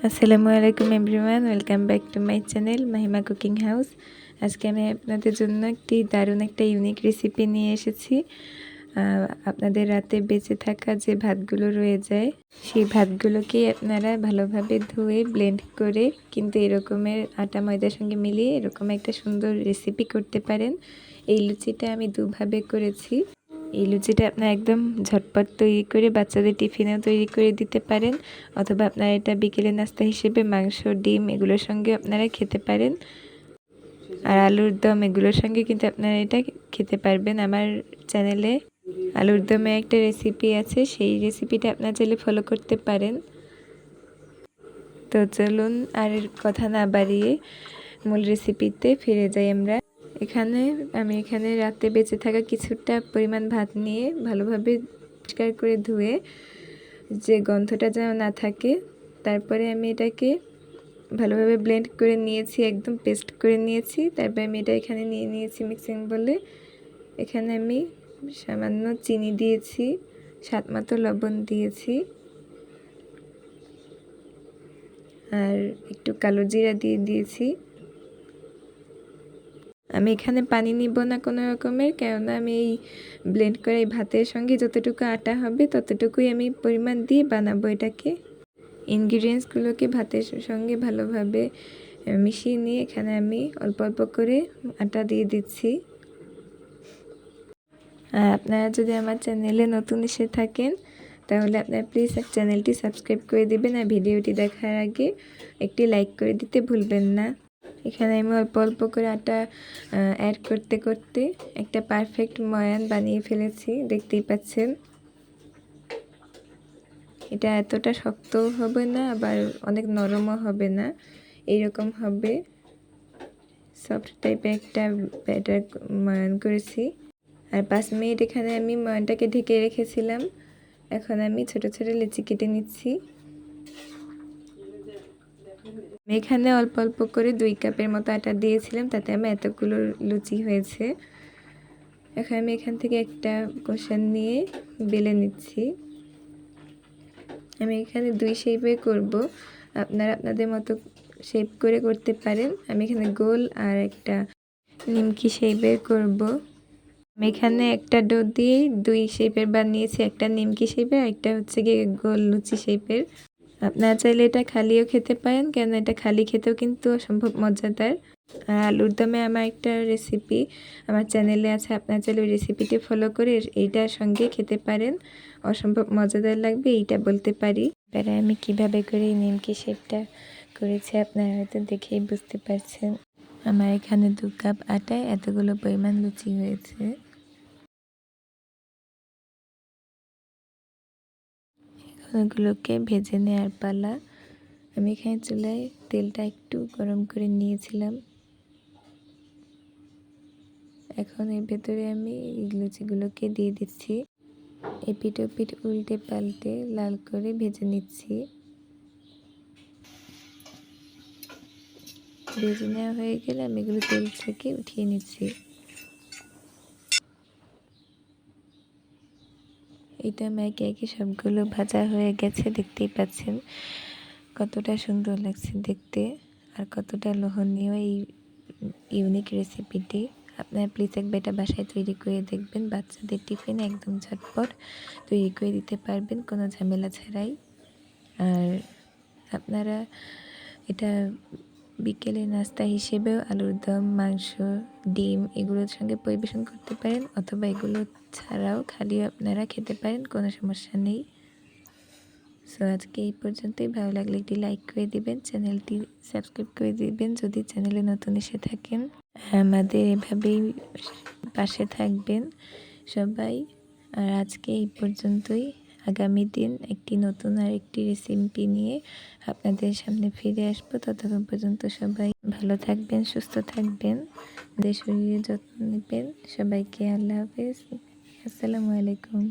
আসসালামু আলাইকুম everyone, welcome back to my channel Mahima cooking house. আজকে আমি আপনাদের জন্য একটি দারুণ একটা ইউনিক রেসিপি নিয়ে এসেছি। আপনাদের রাতে বেঁচে থাকা যে ভাতগুলো রয়ে যায়, সেই ভাতগুলোকে আপনারা ভালোভাবে ধুয়ে ব্লেন্ড করে কিন্তু এরকমের আটা ময়দার সঙ্গে মিলিয়ে এরকম একটা সুন্দর রেসিপি করতে পারেন। এই লুচিটা আমি দুভাবে করেছি। এই লুচিটা আপনারা একদম ঝটপট তৈরি করে বাচ্চাদের টিফিনেও তৈরি করে দিতে পারেন, অথবা আপনারা এটা বিকেলের নাস্তা হিসেবে মাংস, ডিম এগুলোর সঙ্গে আপনারা খেতে পারেন। আর আলুর দম এগুলোর সঙ্গে কিন্তু আপনারা এটা খেতে পারবেন। আমার চ্যানেলে আলুর দমে একটা রেসিপি আছে, সেই রেসিপিটা আপনারা চাইলে ফলো করতে পারেন। তো চলুন আর কথা না বাড়িয়ে মূল রেসিপিতে ফিরে যাই আমরা। আমি এখানে রাতে বেঁচে থাকা কিছুটা পরিমাণ ভাত নিয়ে ভালোভাবে পরিষ্কার করে ধুয়ে, যে গন্ধটা যেন না থাকে, তারপরে আমি এটাকে ভালোভাবে ব্লেন্ড করে নিয়েছি, একদম পেস্ট করে নিয়েছি। তারপরে আমি এটা এখানে নিয়ে নিয়েছি মিক্সিং বলে। এখানে আমি সামান্য চিনি দিয়েছি, স্বাদ মতো লবণ দিয়েছি, আর একটু কালো জিরা দিয়ে দিয়েছি। আমি এখানে পানি নিব না কোনো রকমের, কেননা আমি এই ব্লেন্ড করে এই ভাতের সঙ্গে যতটুকু আটা হবে ততটুকুই আমি পরিমাণ দিয়ে বানাবো এটাকে। ইনগ্রিডিয়েন্টসগুলোকে ভাতের সঙ্গে ভালোভাবে মিশিয়ে নিয়ে এখানে আমি অল্প অল্প করে আটা দিয়ে দিচ্ছি। আর আপনারা যদি আমার চ্যানেলে নতুন এসে থাকেন তাহলে আপনারা প্লিজ চ্যানেলটি সাবস্ক্রাইব করে দিবেন, আর ভিডিওটি দেখার আগে একটি লাইক করে দিতে ভুলবেন না। এখানে আমি অল্প অল্প করে আটা অ্যাড করতে করতে একটা পারফেক্ট ময়ান বানিয়ে ফেলেছি, দেখতেই পাচ্ছেন। এটা এতটা শক্তও হবে না, আবার অনেক নরমও হবে না, এইরকম হবে। সফট টাইপের একটা ব্যাটার ময়ান করেছি। আর 5 মিনিট এখানে আমি ময়ানটাকে ঢেকে রেখেছিলাম। এখন আমি ছোট ছোট লিচি কেটে নিচ্ছি। এখানে অল্প অল্প করে 2 কাপের মতো আটা দিয়েছিলাম, তাতে আমার এতগুলো লুচি হয়েছে। এখন আমি এখান থেকে একটা কোষান নিয়ে বেলে নিচ্ছি। আমি এখানে 2 শেপে করব, আপনারা আপনাদের মতো শেপ করে করতে পারেন। আমি এখানে গোল আর একটা নিমকি শেপের করব। আমি এখানে একটা ডো দিয়ে 2 শেপের বানিয়েছি, একটা নিমকি শেপের, একটা হচ্ছে গিয়ে গোল লুচি শেপের। আপনারা চাইলে এটা খালিও খেতে পারেন, কেন এটা খালি খেতেও কিন্তু অসম্ভব মজাদার। আর আলুর দমে আমার একটা রেসিপি আমার চ্যানেলে আছে, আপনারা চাইলে ওই রেসিপিটি ফলো করে এইটার সঙ্গে খেতে পারেন, অসম্ভব মজাদার লাগবে, এইটা বলতে পারি। এবারে আমি কিভাবে করে এই নিমকি শেপটা করেছি আপনারা হয়তো দেখেই বুঝতে পারছেন। আমার এখানে 2 কাপ আটায় এতগুলো পরিমাণ লুচি হয়েছে। এগুলোকে ভেজে নেওয়ার পালা। আমি এখানে চুলায় তেলটা একটু গরম করে নিয়েছিলাম। এখন এর ভেতরে আমি এই লুচিগুলোকে দিয়ে দিচ্ছি। এপিঠ ওপিঠ উল্টে পাল্টে লাল করে ভেজে নিচ্ছি। ভেজে নেওয়া হয়ে গেলে আমি এগুলো তেল থেকে উঠিয়ে নিচ্ছি। এটা আমি একে একে সবগুলো ভাজা হয়ে গেছে, দেখতেই পাচ্ছেন কতটা সুন্দর লাগছে দেখতে, আর কতটা লোভনীয় এই ইউনিক রেসিপিটি। আপনারা প্লিজ একবার এটা বাসায় তৈরি করে দেখবেন, বাচ্চাদের টিফিনে একদম ঝটপট তৈরি করে দিতে পারবেন কোনো ঝামেলা ছাড়াই। আর আপনারা এটা বিকেলে নাস্তা হিসেবেও আলুর দম, মাংস, ডিম এগুলোর সঙ্গে পরিবেশন করতে পারেন, অথবা এগুলো ছাড়াও খালিও আপনারা খেতে পারেন, কোনো সমস্যা নেই। সো আজকে এই পর্যন্তই। ভালো লাগলে একটি লাইক করে দিবেন, চ্যানেলটি সাবস্ক্রাইব করে দিবেন যদি চ্যানেলে নতুন এসে থাকেন। আমাদের এভাবেই পাশে থাকবেন সবাই। আর আজকে এই পর্যন্তই। আগামী দিন একটি নতুন আর একটি রেসিপি নিয়ে আপনাদের সামনে ফিরে আসবো। ততক্ষণ পর্যন্ত সবাই ভালো থাকবেন, সুস্থ থাকবেন, আমাদের শরীরের যত্ন নেবেন। সবাইকে আল্লাহ হাফেজ, আসসালামু আলাইকুম।